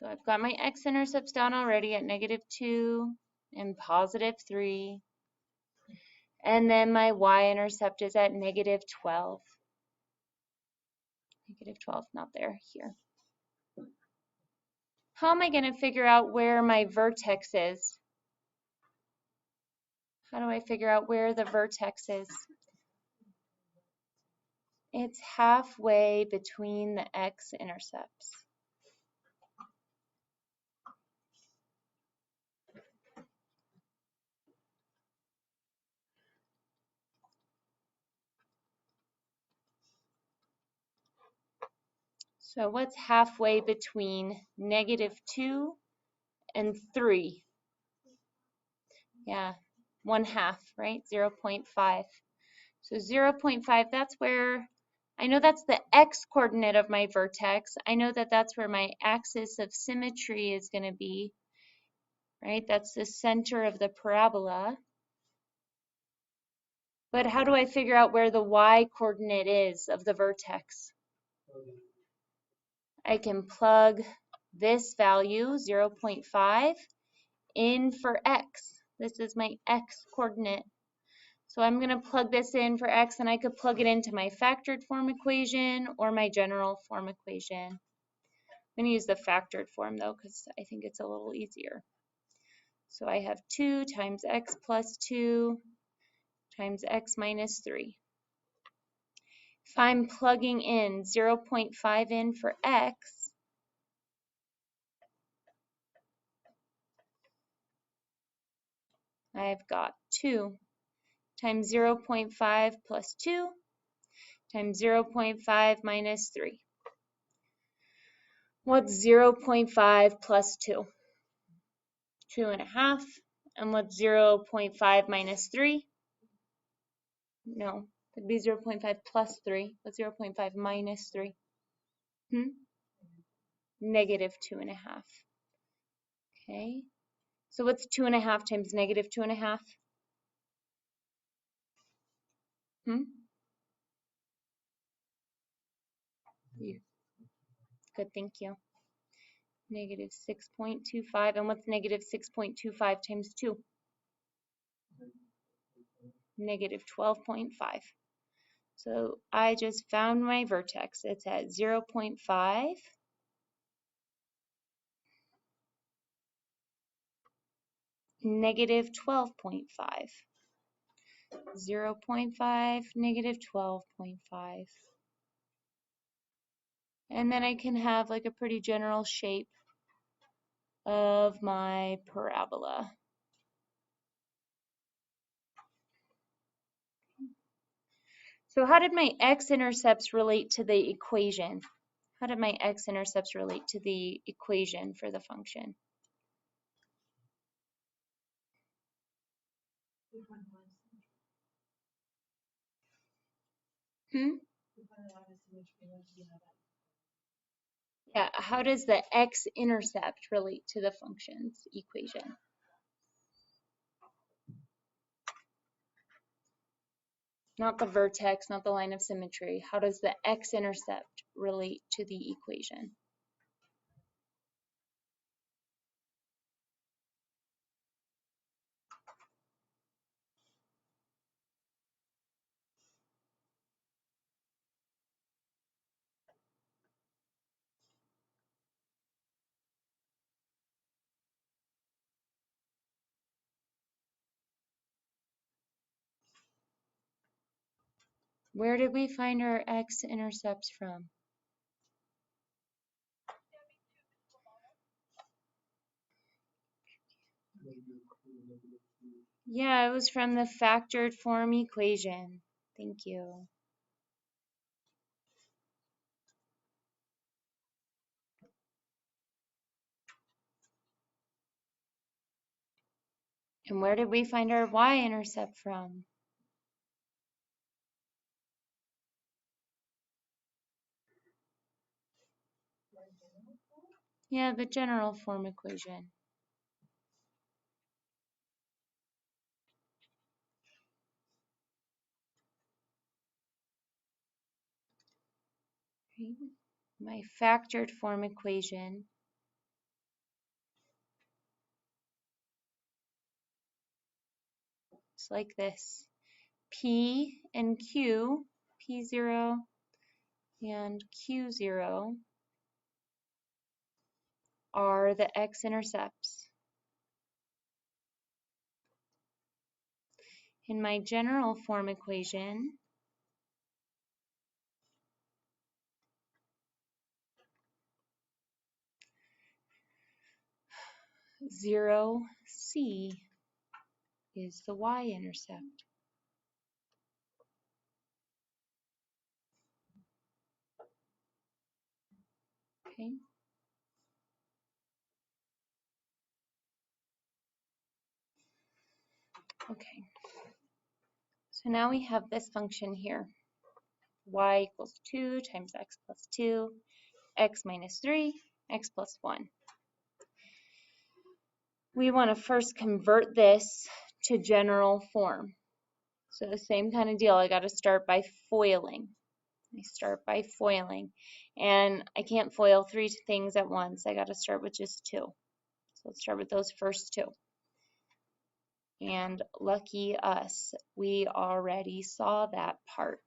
So I've got my x-intercepts down already at -2 and +3. And then my y-intercept is at -12. -12, not there, here. How am I going to figure out where my vertex is? How do I figure out where the vertex is? It's halfway between the x-intercepts. So what's halfway between -2 and 3? Yeah, 1/2, right? 0.5. So 0.5, that's where, I know that's the x-coordinate of my vertex. I know that that's where my axis of symmetry is going to be, right? That's the center of the parabola. But how do I figure out where the y-coordinate is of the vertex? I can plug this value, 0.5, in for x. This is my x-coordinate. So I'm going to plug this in for x, and I could plug it into my factored form equation or my general form equation. I'm going to use the factored form, though, because I think it's a little easier. So I have 2 times x plus 2 times x minus 3. If I'm plugging in 0.5 in for x, I've got 2 times 0.5 plus 2 times 0.5 minus 3. What's 0.5 plus 2? 2.5. And what's 0.5 minus 3? No, it'd be 0.5 plus 3. What's 0.5 minus 3? -2.5. Okay. So what's 2.5 times -2.5? Good, thank you. -6.25. And what's -6.25 times 2? -12.5. So I just found my vertex. It's at 0.5, -12.5. 0.5, -12.5. And then I can have like a pretty general shape of my parabola. So how did my x-intercepts relate to the equation? How did my x-intercepts relate to the equation for the function? Yeah, how does the x-intercept relate to the function's equation? Not the vertex, not the line of symmetry. How does the x-intercept relate to the equation? Where did we find our x-intercepts from? Yeah, it was from the factored form equation. Thank you. And where did we find our y-intercept from? Yeah, the general form equation. My factored form equation like this. P and Q, P0 and Q0 are the x-intercepts. In my general form equation, zero C is the y-intercept. Okay. Okay. So now we have this function here. Y equals 2 times x plus 2, x minus 3, x plus 1. We want to first convert this to general form. So the same kind of deal. I got to start by foiling. I start by foiling. And I can't FOIL 3 things at once. I got to start with just 2. So let's start with those first 2. And lucky us, we already saw that part.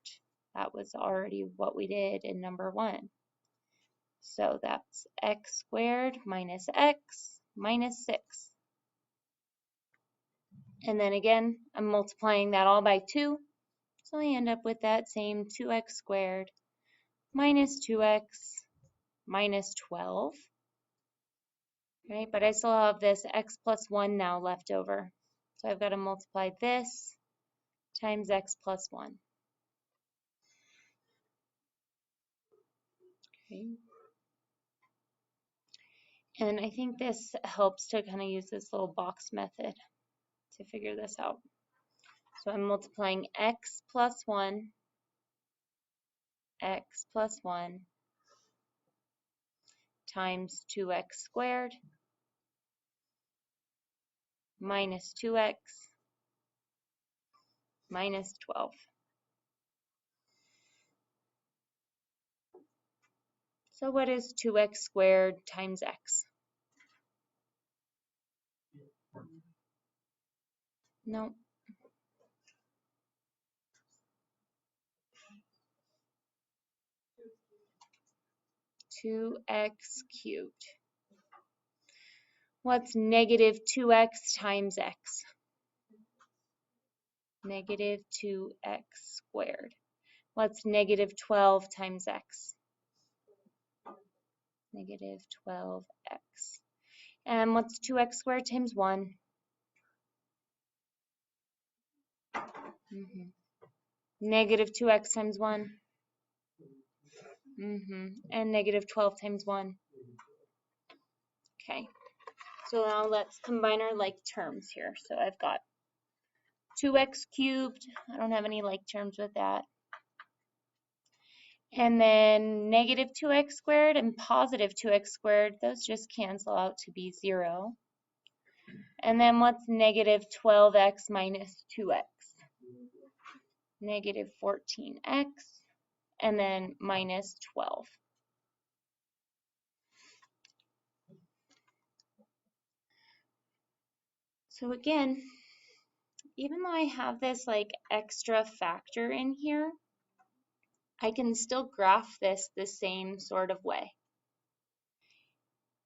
That was already what we did in number 1. So that's x squared minus x minus 6. And then again, I'm multiplying that all by 2. So I end up with that same 2x squared minus 2x minus 12. Right? But I still have this x plus 1 now left over. So I've got to multiply this times x plus 1. Okay. And I think this helps to kind of use this little box method to figure this out. So I'm multiplying x plus 1 times 2x squared minus 2x minus 12. So what is 2x squared times x? No. 2x cubed. What's negative 2x times x? Negative 2x squared. What's negative 12 times x? Negative 12x. And what's 2x squared times 1? Negative 2x times 1. And negative 12 times 1. Okay. So now let's combine our like terms here. So I've got 2x cubed. I don't have any like terms with that. And then negative 2x squared and positive 2x squared, those just cancel out to be 0. And then what's negative 12x minus 2x? Negative 14x, and then minus 12. So again, even though I have this like extra factor in here, I can still graph this the same sort of way.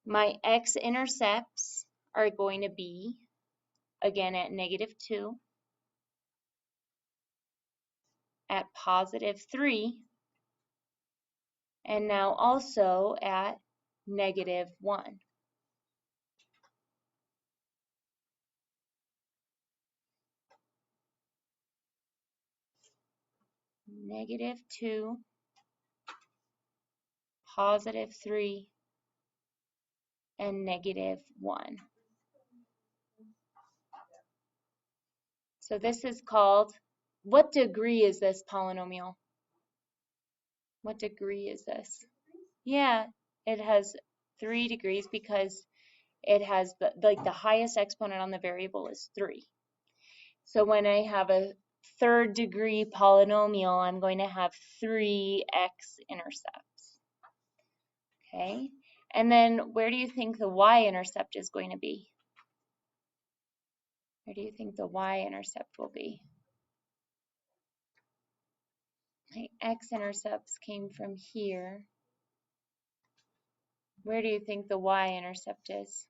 My x-intercepts are going to be, again, at negative 2, at positive 3, and now also at negative 1. Negative 2, positive 3, and negative 1. So this is called, what degree is this polynomial? What degree is this? Yeah, it has 3 degrees because it has the highest exponent on the variable is 3. So when I have a 3rd degree polynomial, I'm going to have 3 x-intercepts. Okay, and then where do you think the y-intercept is going to be? Where do you think the y-intercept will be? My x-intercepts came from here. Where do you think the y-intercept is?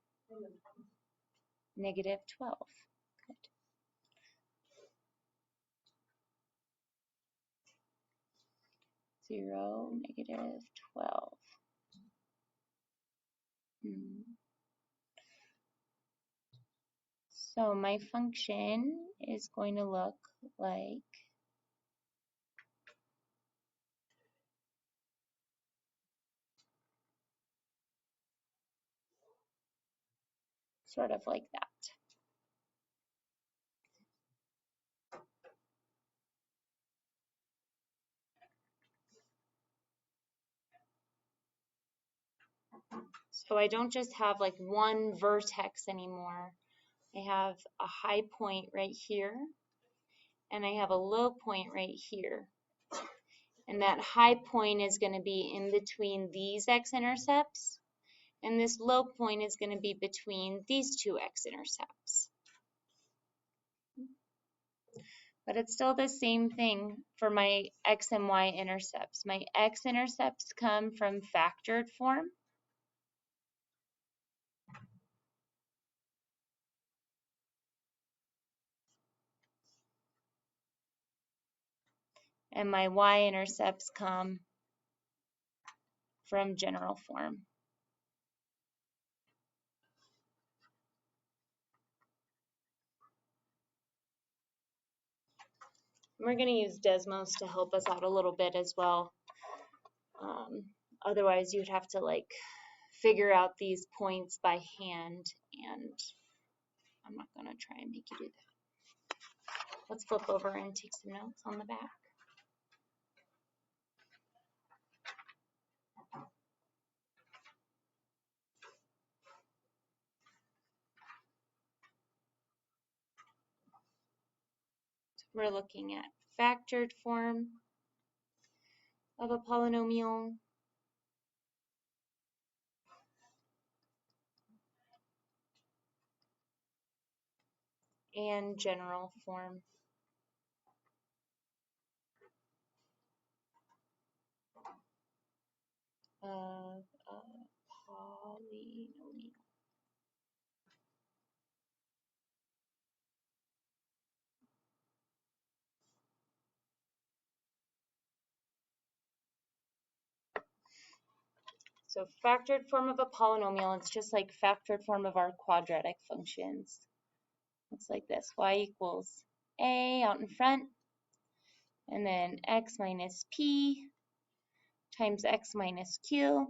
Negative 12. Good. 0, negative 12. So my function is going to look like sort of like that. So I don't just have like one vertex anymore. I have a high point right here, and I have a low point right here. And that high point is going to be in between these x-intercepts, and this low point is going to be between these two x-intercepts. But it's still the same thing for my x and y intercepts. My x-intercepts come from factored form. And my y-intercepts come from general form. We're going to use Desmos to help us out a little bit as well. Otherwise, you'd have to like figure out these points by hand, and I'm not going to try and make you do that. Let's flip over and take some notes on the back. We're looking at factored form of a polynomial, and general form. Of a polynomial. So factored form of a polynomial, it's just like factored form of our quadratic functions. It's like this, y equals a out in front, and then x minus p times x minus q.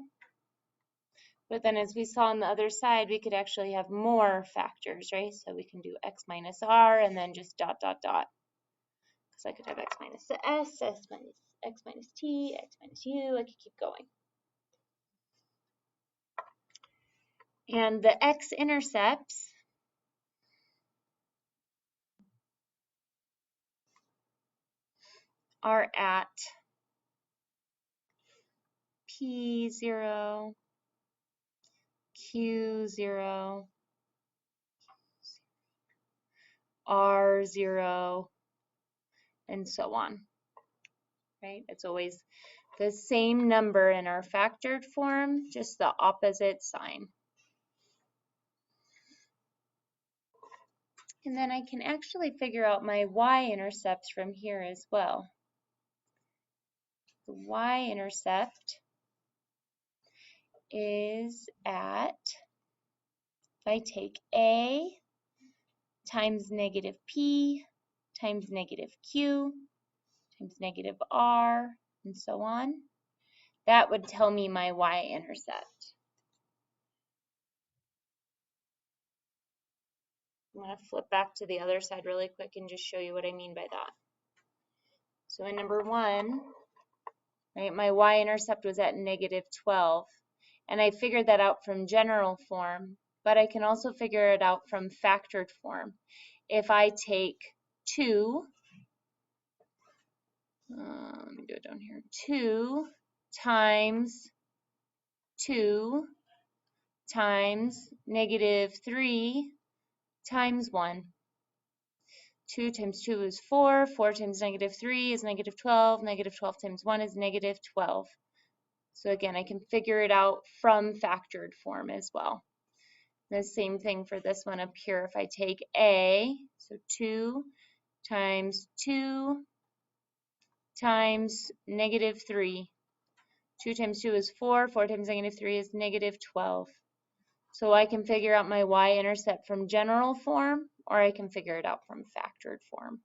But then as we saw on the other side, we could actually have more factors, right? So we can do x minus r and then just dot, dot, dot. Because I could have x minus s, x minus t, x minus u, I could keep going. And the x-intercepts are at P0, Q0, R0, and so on, right? It's always the same number in our factored form, just the opposite sign. And then I can actually figure out my y-intercepts from here as well. The y-intercept is at, if I take a times negative p times negative q times negative r, and so on, that would tell me my y-intercept. I'm going to flip back to the other side really quick and just show you what I mean by that. So in number 1, right, my y-intercept was at negative 12, and I figured that out from general form, but I can also figure it out from factored form. If I take 2, let me do it down here, 2 times 2 times negative 3 times 1. 2 times 2 is 4. 4 times negative 3 is negative 12. Negative 12 times 1 is negative 12. So again, I can figure it out from factored form as well. The same thing for this one up here. If I take a, so 2 times 2 times negative 3. 2 times 2 is 4. 4 times negative 3 is negative 12. So I can figure out my y-intercept from general form, or I can figure it out from factored form.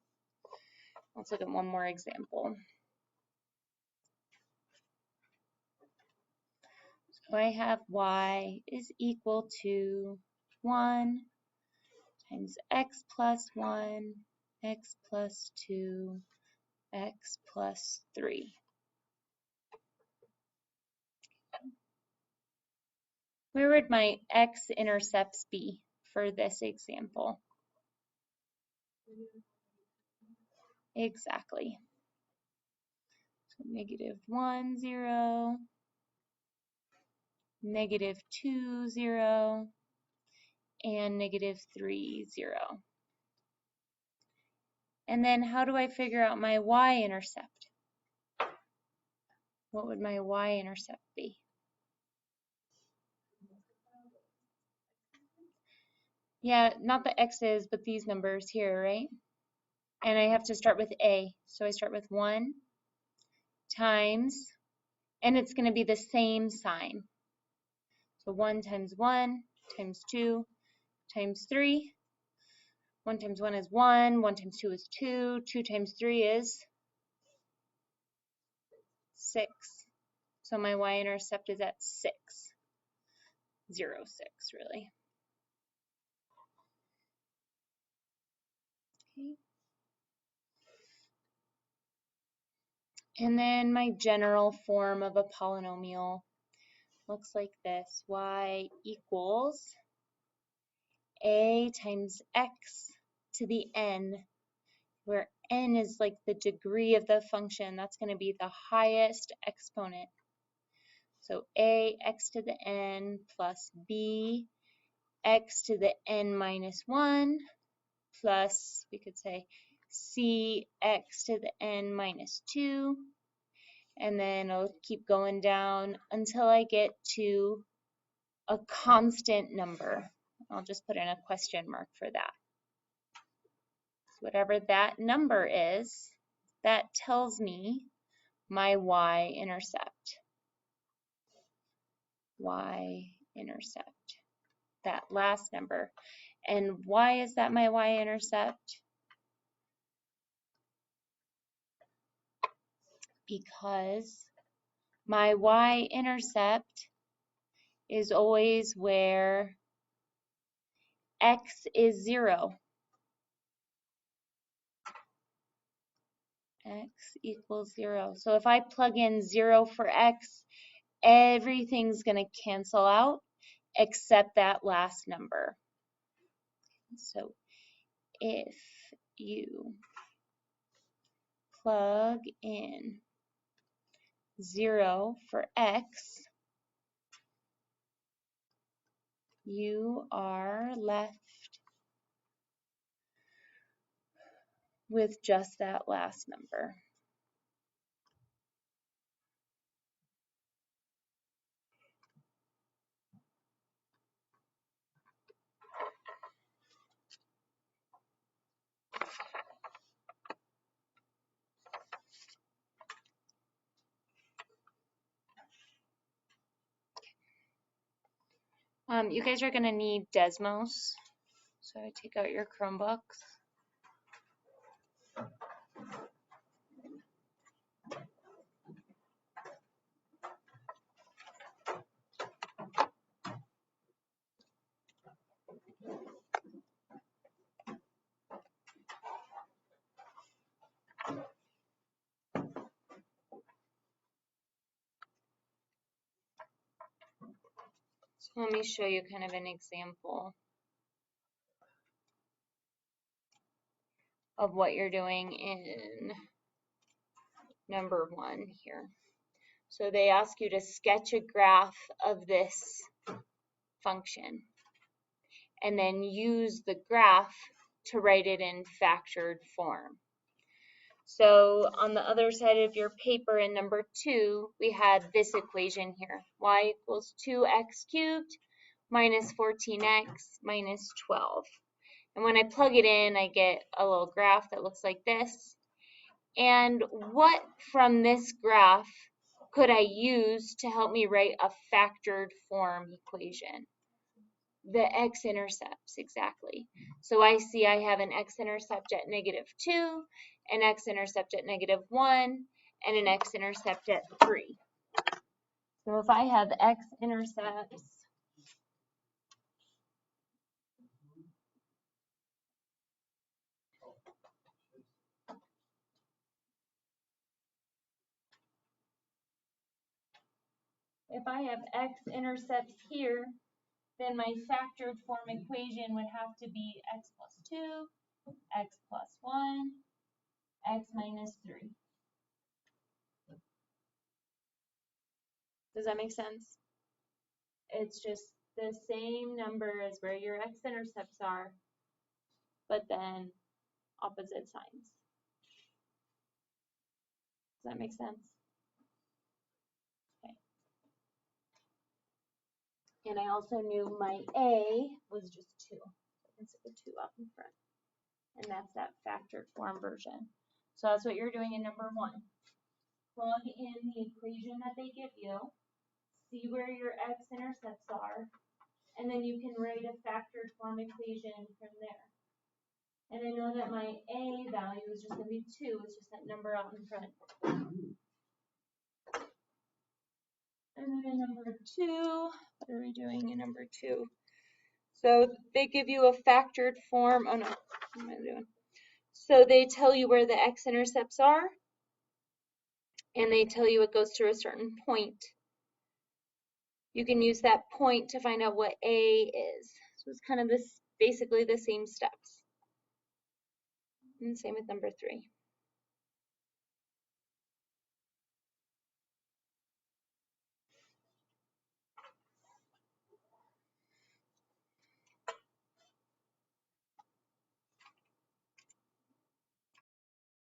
Let's look at one more example. So I have y is equal to 1 times x plus 1, x plus 2, x plus 3. Where would my x-intercepts be for this example? Exactly. So negative 1, 0, negative 2, 0, and negative 3, 0. And then how do I figure out my y-intercept? What would my y-intercept be? Yeah, not the x's, but these numbers here, right? And I have to start with a. So I start with 1 times, and it's going to be the same sign. So 1 times 1 times 2 times 3. 1 times 1 is 1. 1 times 2 is 2. 2 times 3 is 6. So my y-intercept is at 6. 0, 6, really. Okay. And then my general form of a polynomial looks like this. Y equals a times x to the n, where n is like the degree of the function. That's going to be the highest exponent. So a x to the n plus b x to the n minus 1 plus, we could say, c x to the n minus 2. And then I'll keep going down until I get to a constant number. I'll just put in a question mark for that. So whatever that number is, that tells me my y-intercept. Y-intercept, that last number. And why is that my y-intercept? Because my y-intercept is always where x is 0. X equals 0. So if I plug in 0 for x, everything's going to cancel out except that last number. So if you plug in 0 for x, you are left with just that last number. You guys are going to need Desmos, so I take out your Chromebooks. So let me show you kind of an example of what you're doing in number 1 here. So they ask you to sketch a graph of this function and then use the graph to write it in factored form. So on the other side of your paper in number 2, we had this equation here. Y equals 2x cubed minus 14x minus 12. And when I plug it in, I get a little graph that looks like this. And what from this graph could I use to help me write a factored form equation? The x-intercepts, exactly. So I see I have an x-intercept at -2, an x-intercept at -1, and an x-intercept at 3. So if I have x-intercepts here, then my factored form equation would have to be x plus 2, x plus 1, x minus 3. Does that make sense? It's just the same number as where your x-intercepts are, but then opposite signs. Does that make sense? Okay. And I also knew my A was just 2. So I can stick a 2 up in front. And that's that factored form version. So that's what you're doing in number 1. Plug in the equation that they give you, see where your x-intercepts are, and then you can write a factored form equation from there. And I know that my A value is just going to be 2, it's just that number out in front. And then in number 2, what are we doing in number 2? So they give you a factored form. Oh no, what am I doing? So they tell you where the x-intercepts are, and they tell you it goes to a certain point. You can use that point to find out what A is. So it's kind of this, basically the same steps. And same with number 3.